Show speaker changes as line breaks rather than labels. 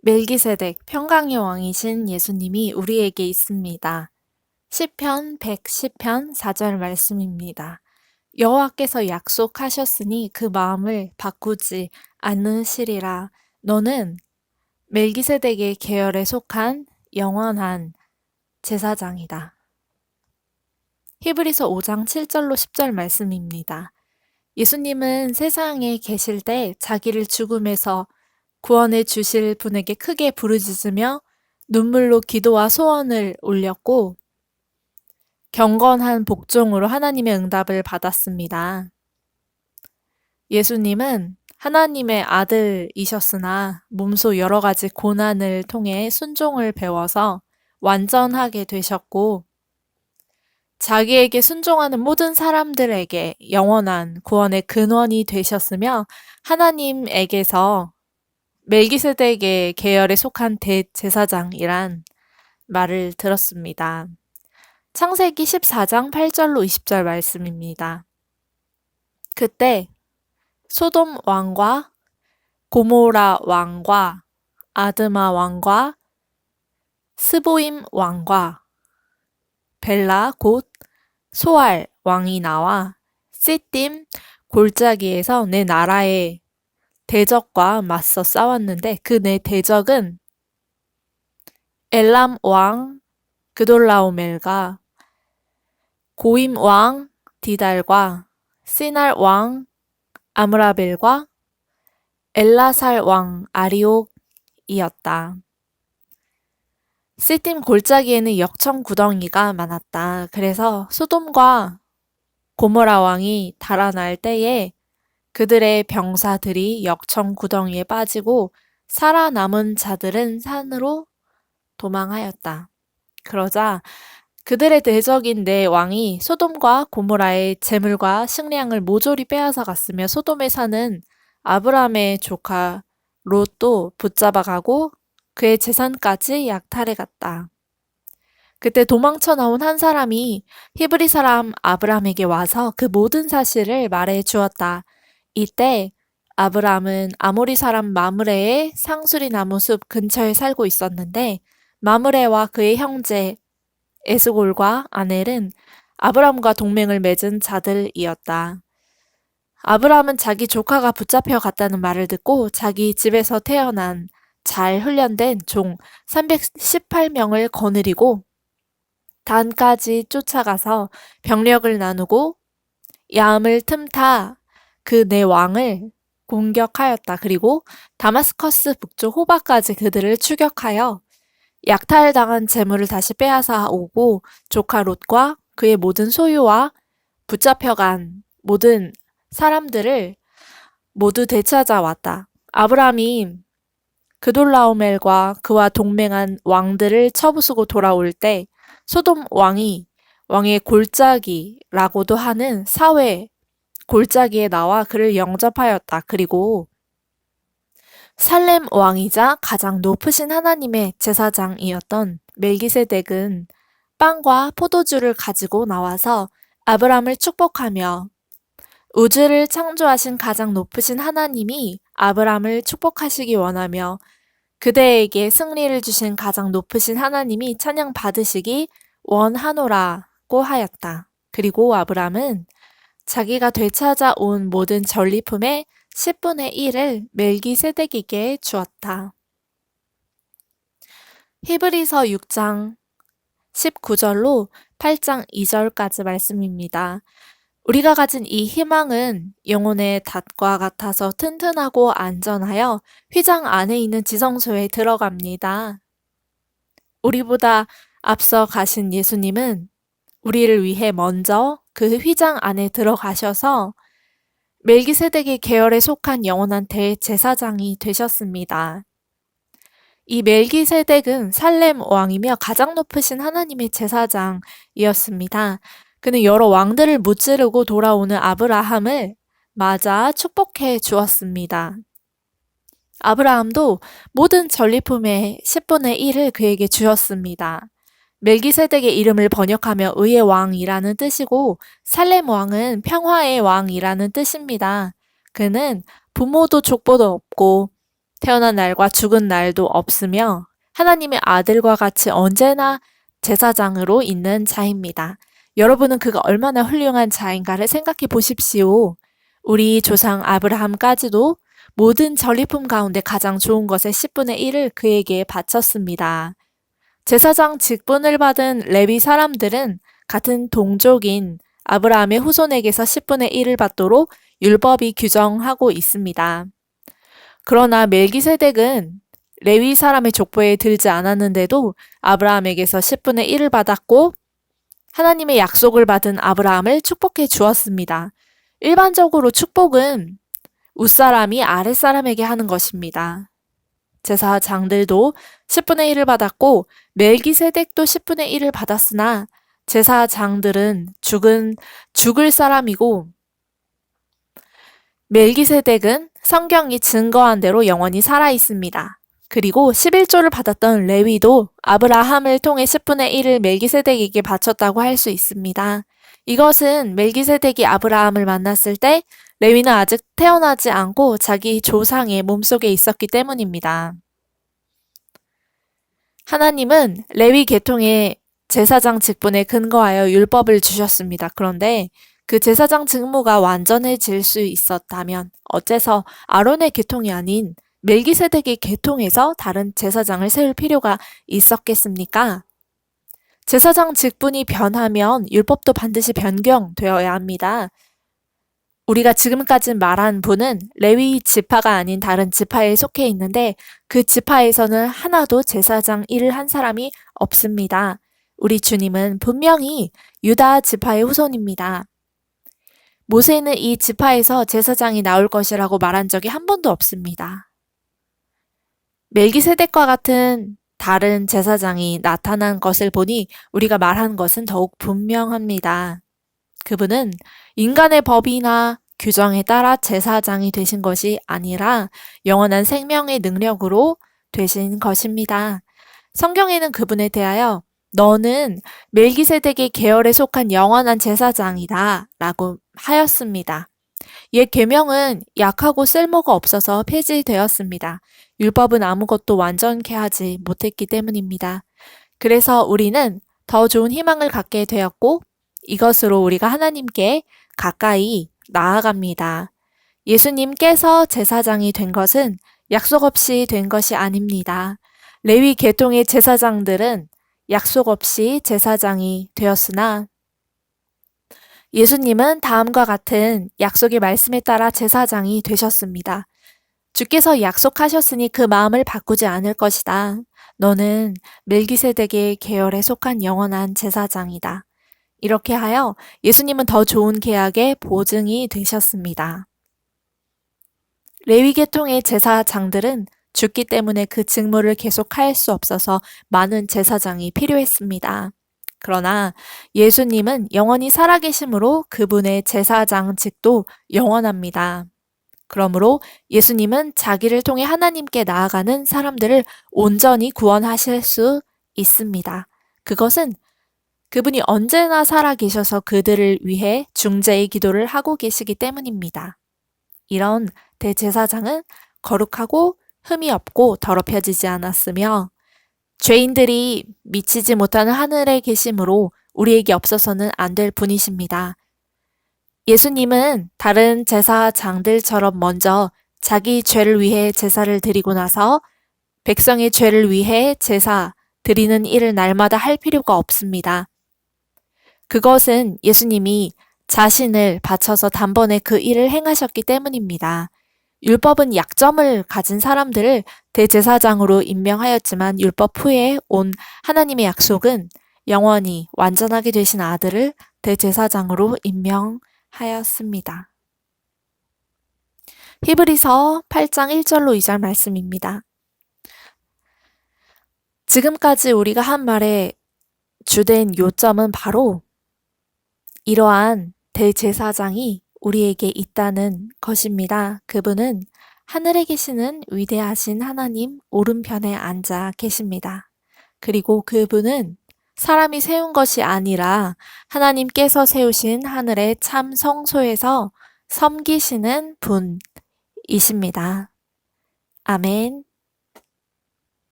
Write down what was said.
멜기세덱 평강의 왕이신 예수님이 우리에게 있습니다. 시편 110편 4절 말씀입니다. 여호와께서 약속하셨으니 그 마음을 바꾸지 않으시리라. 너는 멜기세덱의 계열에 속한 영원한 제사장이다. 히브리서 5장 7절로 10절 말씀입니다. 예수님은 세상에 계실 때 자기를 죽음에서 구원해 주실 분에게 크게 부르짖으며 눈물로 기도와 소원을 올렸고 경건한 복종으로 하나님의 응답을 받았습니다. 예수님은 하나님의 아들이셨으나 몸소 여러 가지 고난을 통해 순종을 배워서 완전하게 되셨고 자기에게 순종하는 모든 사람들에게 영원한 구원의 근원이 되셨으며 하나님에게서 멜기세덱의 계열에 속한 대제사장이란 말을 들었습니다. 창세기 14장 8절로 20절 말씀입니다. 그때 소돔 왕과 고모라 왕과 아드마 왕과 스보임 왕과 벨라 곧 소알 왕이 나와 시딤 골짜기에서 내 나라의 대적과 맞서 싸웠는데 그 내 대적은 엘람 왕 그돌라오멜과 고임 왕 디달과 시날 왕 아므라벨과 엘라살 왕 아리옥이었다. 시딤 골짜기에는 역청 구덩이가 많았다. 그래서 소돔과 고모라 왕이 달아날 때에 그들의 병사들이 역청 구덩이에 빠지고 살아남은 자들은 산으로 도망하였다. 그러자 그들의 대적인 네 왕이 소돔과 고모라의 재물과 식량을 모조리 빼앗아 갔으며 소돔에 사는 아브람의 조카 롯도 붙잡아가고 그의 재산까지 약탈해 갔다. 그때 도망쳐 나온 한 사람이 히브리 사람 아브람에게 와서 그 모든 사실을 말해 주었다. 이때 아브람은 아모리 사람 마므레의 상수리 나무 숲 근처에 살고 있었는데 마므레와 그의 형제 에스골과 아넬은 아브람과 동맹을 맺은 자들이었다. 아브람은 자기 조카가 붙잡혀 갔다는 말을 듣고 자기 집에서 태어난 잘 훈련된 종 318명을 거느리고 단까지 쫓아가서 병력을 나누고 야음을 틈타 그 네 왕을 공격하였다. 그리고 다마스커스 북쪽 호바까지 그들을 추격하여 약탈당한 재물을 다시 빼앗아 오고 조카 롯과 그의 모든 소유와 붙잡혀간 모든 사람들을 모두 되찾아왔다. 아브람이 그돌라오멜과 그와 동맹한 왕들을 쳐부수고 돌아올 때 소돔 왕이 왕의 골짜기라고도 하는 사회 골짜기에 나와 그를 영접하였다. 그리고 살렘 왕이자 가장 높으신 하나님의 제사장이었던 멜기세덱은 빵과 포도주를 가지고 나와서 아브람을 축복하며 우주를 창조하신 가장 높으신 하나님이 아브람을 축복하시기 원하며 그대에게 승리를 주신 가장 높으신 하나님이 찬양 받으시기 원하노라고 하였다. 그리고 아브람은 자기가 되찾아온 모든 전리품의 10분의 1을 멜기세덱에게 주었다. 히브리서 6장 19절로 8장 2절까지 말씀입니다. 우리가 가진 이 희망은 영혼의 닷과 같아서 튼튼하고 안전하여 휘장 안에 있는 지성소에 들어갑니다. 우리보다 앞서 가신 예수님은 우리를 위해 먼저 그 휘장 안에 들어가셔서 멜기세덱의 계열에 속한 영원한 대제사장이 되셨습니다. 이 멜기세덱은 살렘 왕이며 가장 높으신 하나님의 제사장이었습니다. 그는 여러 왕들을 무찌르고 돌아오는 아브라함을 맞아 축복해 주었습니다. 아브라함도 모든 전리품의 10분의 1을 그에게 주었습니다. 멜기세덱의 이름을 번역하며 의의 왕이라는 뜻이고 살렘 왕은 평화의 왕이라는 뜻입니다. 그는 부모도 족보도 없고 태어난 날과 죽은 날도 없으며 하나님의 아들과 같이 언제나 제사장으로 있는 자입니다. 여러분은 그가 얼마나 훌륭한 자인가를 생각해 보십시오. 우리 조상 아브라함까지도 모든 전리품 가운데 가장 좋은 것의 10분의 1을 그에게 바쳤습니다. 제사장 직분을 받은 레위 사람들은 같은 동족인 아브라함의 후손에게서 10분의 1을 받도록 율법이 규정하고 있습니다. 그러나 멜기세덱은 레위 사람의 족보에 들지 않았는데도 아브라함에게서 10분의 1을 받았고 하나님의 약속을 받은 아브라함을 축복해 주었습니다. 일반적으로 축복은 윗사람이 아랫사람에게 하는 것입니다. 제사장들도 10분의 1을 받았고 멜기세덱도 10분의 1을 받았으나 제사장들은 죽을 사람이고 멜기세덱은 성경이 증거한 대로 영원히 살아 있습니다. 그리고 11조를 받았던 레위도 아브라함을 통해 10분의 1을 멜기세덱에게 바쳤다고 할 수 있습니다. 이것은 멜기세덱이 아브라함을 만났을 때 레위는 아직 태어나지 않고 자기 조상의 몸속에 있었기 때문입니다. 하나님은 레위 계통의 제사장 직분에 근거하여 율법을 주셨습니다. 그런데 그 제사장 직무가 완전해질 수 있었다면 어째서 아론의 계통이 아닌 멜기세덱의 계통에서 다른 제사장을 세울 필요가 있었겠습니까? 제사장 직분이 변하면 율법도 반드시 변경되어야 합니다. 우리가 지금까지 말한 분은 레위 지파가 아닌 다른 지파에 속해 있는데 그 지파에서는 하나도 제사장 일을 한 사람이 없습니다. 우리 주님은 분명히 유다 지파의 후손입니다. 모세는 이 지파에서 제사장이 나올 것이라고 말한 적이 한 번도 없습니다. 멜기세덱과 같은 다른 제사장이 나타난 것을 보니 우리가 말한 것은 더욱 분명합니다. 그분은 인간의 법이나 규정에 따라 제사장이 되신 것이 아니라 영원한 생명의 능력으로 되신 것입니다. 성경에는 그분에 대하여 너는 멜기세덱의 계열에 속한 영원한 제사장이다 라고 하였습니다. 옛 계명은 약하고 쓸모가 없어서 폐지되었습니다. 율법은 아무것도 완전케 하지 못했기 때문입니다. 그래서 우리는 더 좋은 희망을 갖게 되었고 이것으로 우리가 하나님께 가까이 나아갑니다. 예수님께서 제사장이 된 것은 약속 없이 된 것이 아닙니다. 레위 계통의 제사장들은 약속 없이 제사장이 되었으나 예수님은 다음과 같은 약속의 말씀에 따라 제사장이 되셨습니다. 주께서 약속하셨으니 그 마음을 바꾸지 않을 것이다. 너는 멜기세덱의 계열에 속한 영원한 제사장이다. 이렇게 하여 예수님은 더 좋은 계약의 보증이 되셨습니다. 레위 계통의 제사장들은 죽기 때문에 그 직무를 계속할 수 없어서 많은 제사장이 필요했습니다. 그러나 예수님은 영원히 살아계심으로 그분의 제사장직도 영원합니다. 그러므로 예수님은 자기를 통해 하나님께 나아가는 사람들을 온전히 구원하실 수 있습니다. 그것은 그분이 언제나 살아계셔서 그들을 위해 중재의 기도를 하고 계시기 때문입니다. 이런 대제사장은 거룩하고 흠이 없고 더럽혀지지 않았으며 죄인들이 미치지 못하는 하늘에 계심으로 우리에게 없어서는 안 될 분이십니다. 예수님은 다른 제사장들처럼 먼저 자기 죄를 위해 제사를 드리고 나서 백성의 죄를 위해 제사 드리는 일을 날마다 할 필요가 없습니다. 그것은 예수님이 자신을 바쳐서 단번에 그 일을 행하셨기 때문입니다. 율법은 약점을 가진 사람들을 대제사장으로 임명하였지만 율법 후에 온 하나님의 약속은 영원히 완전하게 되신 아들을 대제사장으로 임명하였습니다. 히브리서 8장 1절로 2절 말씀입니다. 지금까지 우리가 한 말의 주된 요점은 바로 이러한 대제사장이 우리에게 있다는 것입니다. 그분은 하늘에 계시는 위대하신 하나님 오른편에 앉아 계십니다. 그리고 그분은 사람이 세운 것이 아니라 하나님께서 세우신 하늘의 참 성소에서 섬기시는 분이십니다. 아멘.